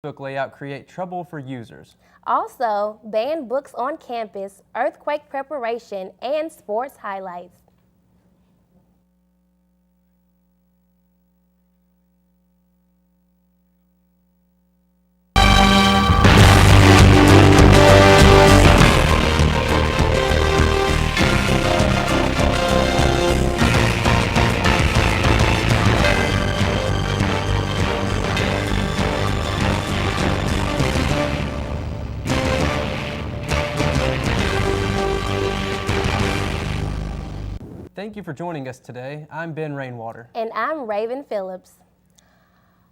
book layout create trouble for users. Also, banned books on campus, earthquake preparation, and sports highlights. Thank you for joining us today. I'm Ben Rainwater. And I'm Raven Phillips.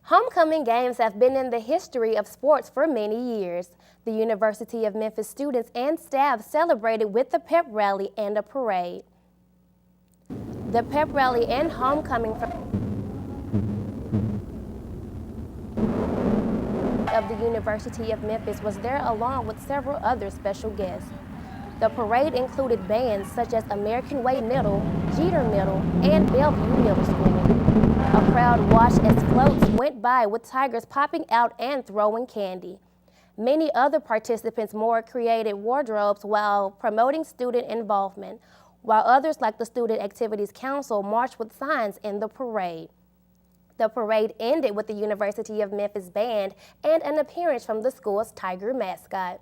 Homecoming games have been in the history of sports for many years. The University of Memphis students and staff celebrated with a pep rally and a parade. The pep rally and homecoming of the University of Memphis was there along with several other special guests. The parade included bands such as American Way Middle, Jeter Middle, and Bellevue Middle School. A crowd watched as floats went by with tigers popping out and throwing candy. Many other participants more created wardrobes while promoting student involvement, while others like the Student Activities Council marched with signs in the parade. The parade ended with the University of Memphis band and an appearance from the school's tiger mascot.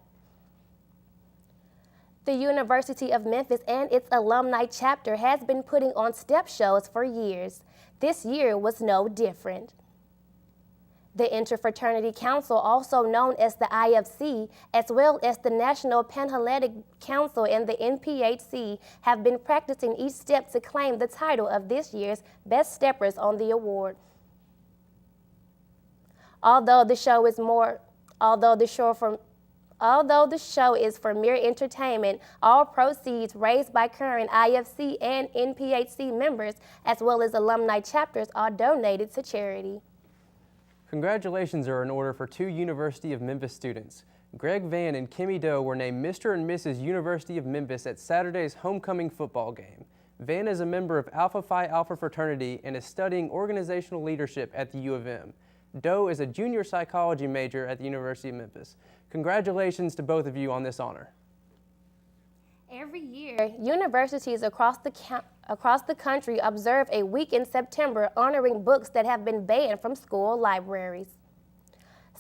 The University of Memphis and its alumni chapter has been putting on step shows for years. This year was no different. The Interfraternity Council, also known as the IFC, as well as the National Panhellenic Council and the NPHC, have been practicing each step to claim the title of this year's Best Steppers on the award. Although the show is for mere entertainment, all proceeds raised by current IFC and NPHC members, as well as alumni chapters, are donated to charity. Congratulations are in order for two University of Memphis students. Greg Van and Kimmy Doe were named Mr. and Mrs. University of Memphis at Saturday's homecoming football game. Van is a member of Alpha Phi Alpha fraternity and is studying organizational leadership at the U of M. Doe is a junior psychology major at the University of Memphis. Congratulations to both of you on this honor. Every year, universities across the country observe a week in September honoring books that have been banned from school libraries.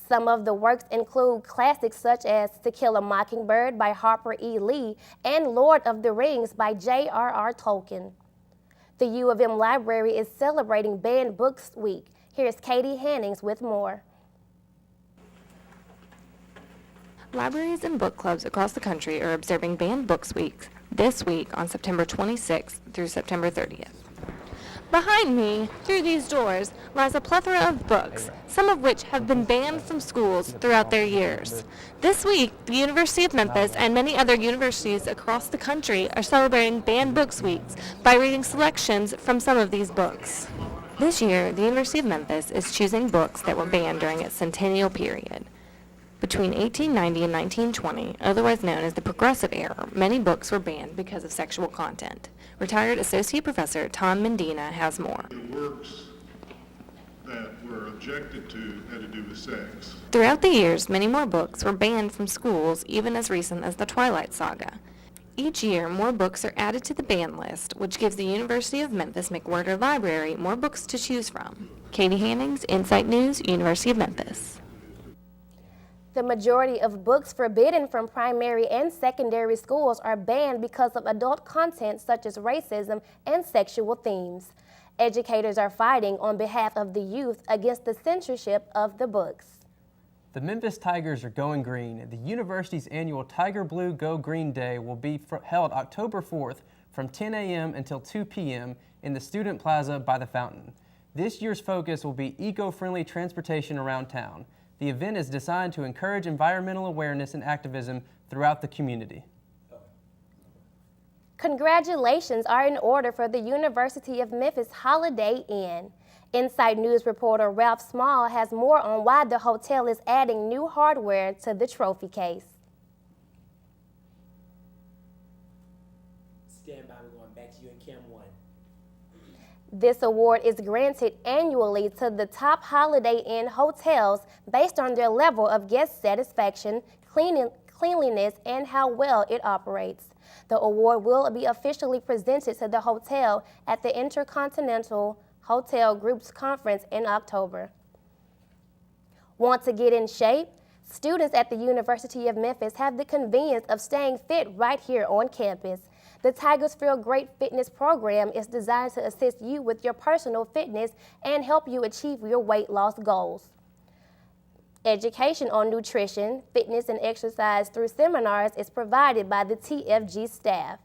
Some of the works include classics such as To Kill a Mockingbird by Harper E. Lee and Lord of the Rings by J.R.R. Tolkien. The U of M Library is celebrating Banned Books Week. Here's Katie Hannings with more. Libraries and book clubs across the country are observing Banned Books Week this week on September 26th through September 30th. Behind me, through these doors, lies a plethora of books, some of which have been banned from schools throughout their years. This week, the University of Memphis and many other universities across the country are celebrating Banned Books Weeks by reading selections from some of these books. This year, the University of Memphis is choosing books that were banned during its centennial period. Between 1890 and 1920, otherwise known as the Progressive Era, many books were banned because of sexual content. Retired Associate Professor Tom Mendina has more. The works that were objected to had to do with sex. Throughout the years, many more books were banned from schools, even as recent as the Twilight Saga. Each year, more books are added to the ban list, which gives the University of Memphis McWhirter Library more books to choose from. Katie Hannings, Insight News, University of Memphis. The majority of books forbidden from primary and secondary schools are banned because of adult content such as racism and sexual themes. Educators are fighting on behalf of the youth against the censorship of the books. The Memphis Tigers are going green. The university's annual Tiger Blue Go Green Day will be held October 4th from 10 a.m. until 2 p.m. in the Student Plaza by the fountain. This year's focus will be eco-friendly transportation around town. The event is designed to encourage environmental awareness and activism throughout the community. Congratulations are in order for the University of Memphis Holiday Inn. Insight News reporter Ralph Small has more on why the hotel is adding new hardware to the trophy case. Stand by, we're going back to you in Cam 1. This award is granted annually to the top Holiday Inn hotels based on their level of guest satisfaction, cleanliness, and how well it operates. The award will be officially presented to the hotel at the Intercontinental Hotel Group's conference in October. Want to get in shape? Students at the University of Memphis have the convenience of staying fit right here on campus. The Tigers Feel Great Fitness program is designed to assist you with your personal fitness and help you achieve your weight loss goals. Education on nutrition, fitness, and exercise through seminars is provided by the TFG staff.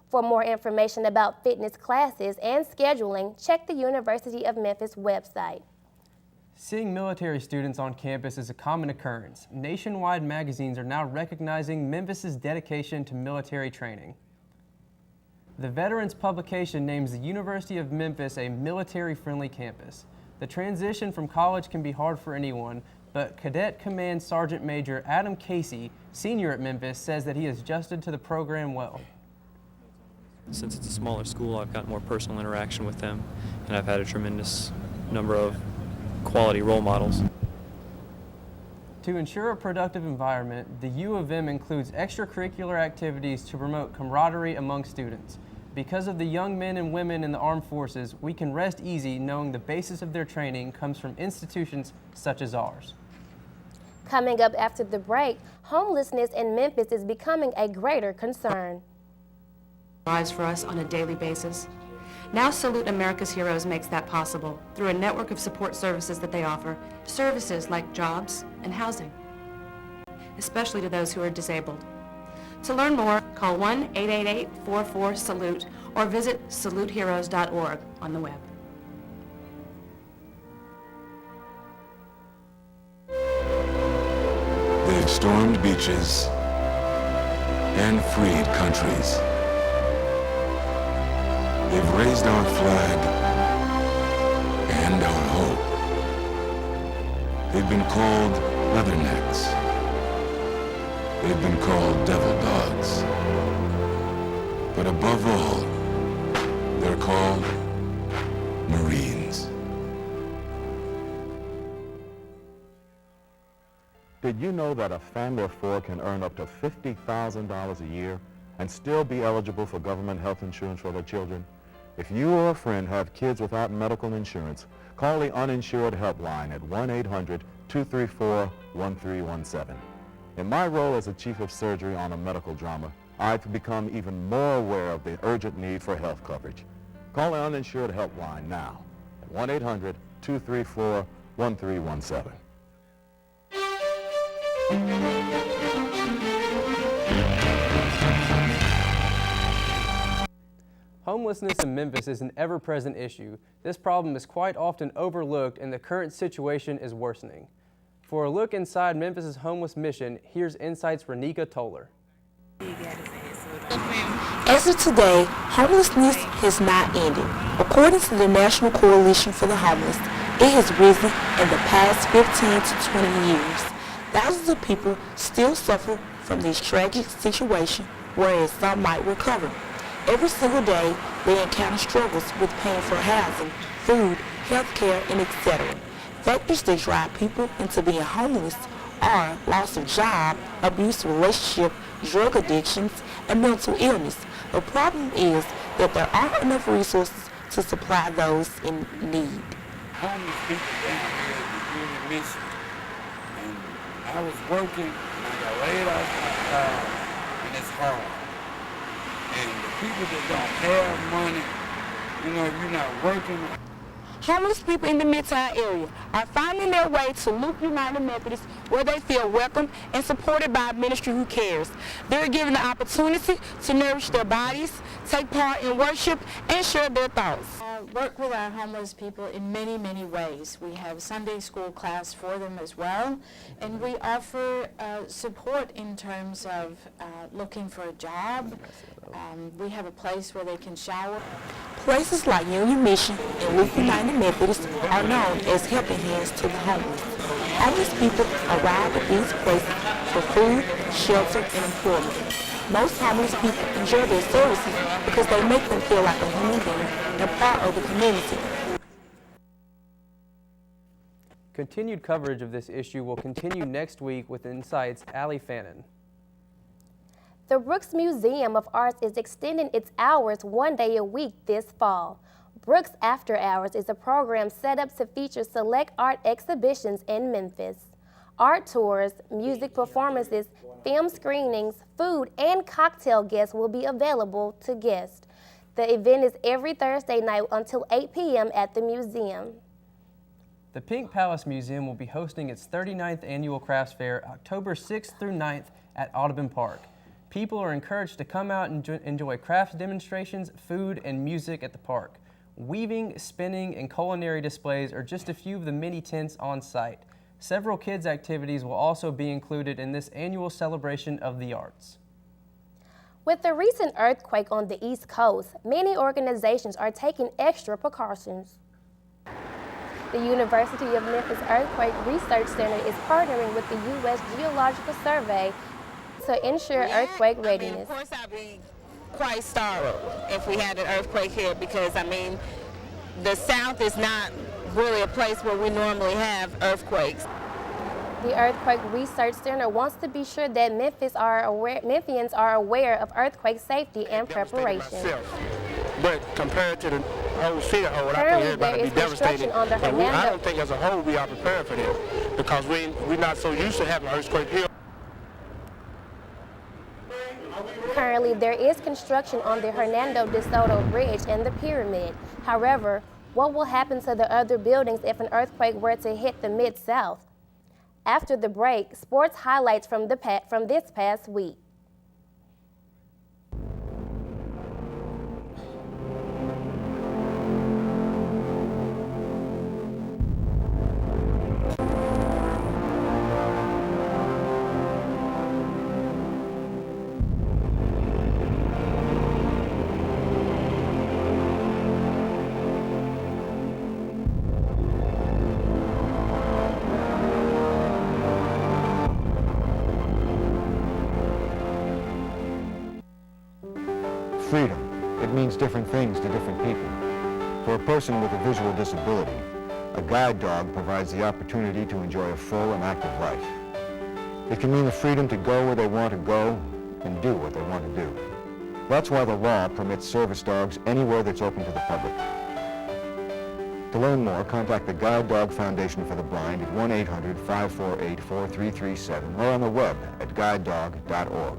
For more information about fitness classes and scheduling, check the University of Memphis website. Seeing military students on campus is a common occurrence. Nationwide magazines are now recognizing Memphis's dedication to military training. The Veterans publication names the University of Memphis a military-friendly campus. The transition from college can be hard for anyone, but Cadet Command Sergeant Major Adam Casey, senior at Memphis, says that he has adjusted to the program well. Since it's a smaller school, I've got more personal interaction with them, and I've had a tremendous number of quality role models. To ensure a productive environment, the U of M includes extracurricular activities to promote camaraderie among students. Because of the young men and women in the armed forces, we can rest easy knowing the basis of their training comes from institutions such as ours. Coming up after the break, homelessness in Memphis is becoming a greater concern. Lives for us on a daily basis. Now Salute America's Heroes makes that possible through a network of support services that they offer, services like jobs and housing, especially to those who are disabled. To learn more, call 1-888-44-SALUTE or visit saluteheroes.org on the web. They've stormed beaches and freed countries. They've raised our flag and our hope. They've been called leathernecks. They've been called devil dogs. But above all, they're called Marines. Did you know that a family of four can earn up to $50,000 a year and still be eligible for government health insurance for their children? If you or a friend have kids without medical insurance, call the uninsured helpline at 1-800-234-1317. In my role as a chief of surgery on a medical drama, I've become even more aware of the urgent need for health coverage. Call the uninsured helpline now at 1-800-234-1317. Homelessness in Memphis is an ever-present issue. This problem is quite often overlooked and the current situation is worsening. For a look inside Memphis's homeless mission, here's Insight's Renika Toller. As of today, homelessness has not ended. According to the National Coalition for the Homeless, it has risen in the past 15 to 20 years. Thousands of people still suffer from this tragic situation, whereas some might recover. Every single day, they encounter struggles with paying for housing, food, health care, and etc. Factors that drive people into being homeless are loss of job, abusive relationship, drug addictions, and mental illness. The problem is that there aren't enough resources to supply those in need. Homeless people down here at the Union Mission, and I was working, and I got laid off my job, and it's hard. And the people that don't have money, you know, if you're not working. Homeless people in the Midtown area are finding their way to Luke United Methodist, where they feel welcome and supported by a ministry who cares. They're given the opportunity to nourish their bodies, take part in worship, and share their thoughts. Work with our homeless people in many, many ways. We have Sunday school class for them as well, and we offer support in terms of looking for a job. We have a place where they can shower. Places like Union Mission and Luke United Methodist are known as helping hands to the homeless. Homeless people arrive at these places for food, shelter, and employment. Most homeless people enjoy their services because they make them feel like a human being and part of the community. Continued coverage of this issue will continue next week with Insight's Allie Fannin. The Brooks Museum of Arts is extending its hours 1 day a week this fall. Brooks After Hours is a program set up to feature select art exhibitions in Memphis. Art tours, music performances, film screenings, food, and cocktail guests will be available to guests. The event is every Thursday night until 8 p.m. at the museum. The Pink Palace Museum will be hosting its 39th annual crafts fair October 6th through 9th at Audubon Park. People are encouraged to come out and enjoy crafts demonstrations, food, and music at the park. Weaving, spinning, and culinary displays are just a few of the many tents on site. Several kids' activities will also be included in this annual celebration of the arts. With the recent earthquake on the East Coast, many organizations are taking extra precautions. The University of Memphis Earthquake Research Center is partnering with the U.S. Geological Survey to ensure earthquake readiness. Of course, I'd be quite startled if we had an earthquake here because, the South is not really a place where we normally have earthquakes. The Earthquake Research Center wants to be sure that Memphians are aware of earthquake safety and preparation. But compared to the whole city whole, I think everybody be devastated. And I don't think as a whole we are prepared for this because we're not so used to having earthquake here. Currently, there is construction on the Hernando de Soto Bridge and the Pyramid. However, what will happen to the other buildings if an earthquake were to hit the Mid-South? After the break, sports highlights from this past week. Freedom. It means different things to different people. For a person with a visual disability, a guide dog provides the opportunity to enjoy a full and active life. It can mean the freedom to go where they want to go and do what they want to do. That's why the law permits service dogs anywhere that's open to the public. To learn more, contact the Guide Dog Foundation for the Blind at 1-800-548-4337 or on the web at guidedog.org.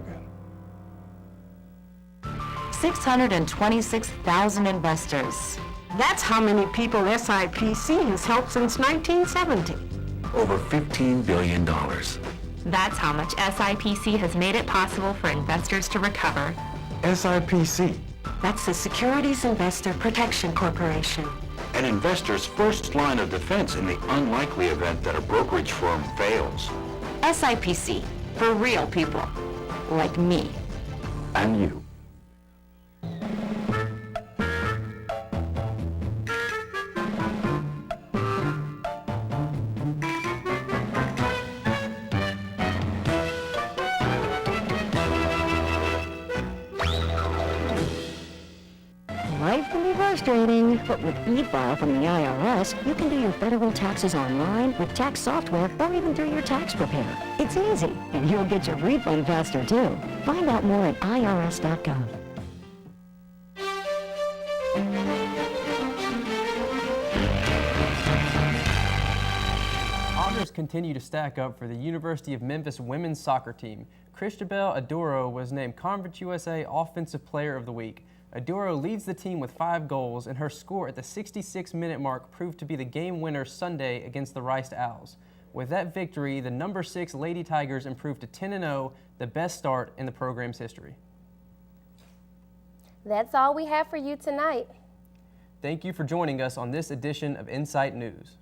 626,000 investors. That's how many people SIPC has helped since 1970. Over $15 billion. That's how much SIPC has made it possible for investors to recover. SIPC. That's the Securities Investor Protection Corporation. An investor's first line of defense in the unlikely event that a brokerage firm fails. SIPC, for real people, like me. And you. Life can be frustrating, but with e-file from the IRS, you can do your federal taxes online with tax software or even through your tax preparer. It's easy, and you'll get your refund faster too. Find out more at irs.gov. Honors continue to stack up for the University of Memphis women's soccer team. Christabel Aduro was named Conference USA Offensive Player of the Week. Aduro leads the team with 5 goals, and her score at the 66-minute mark proved to be the game winner Sunday against the Rice Owls. With that victory, the number 6 Lady Tigers improved to 10-0, the best start in the program's history. That's all we have for you tonight. Thank you for joining us on this edition of Insight News.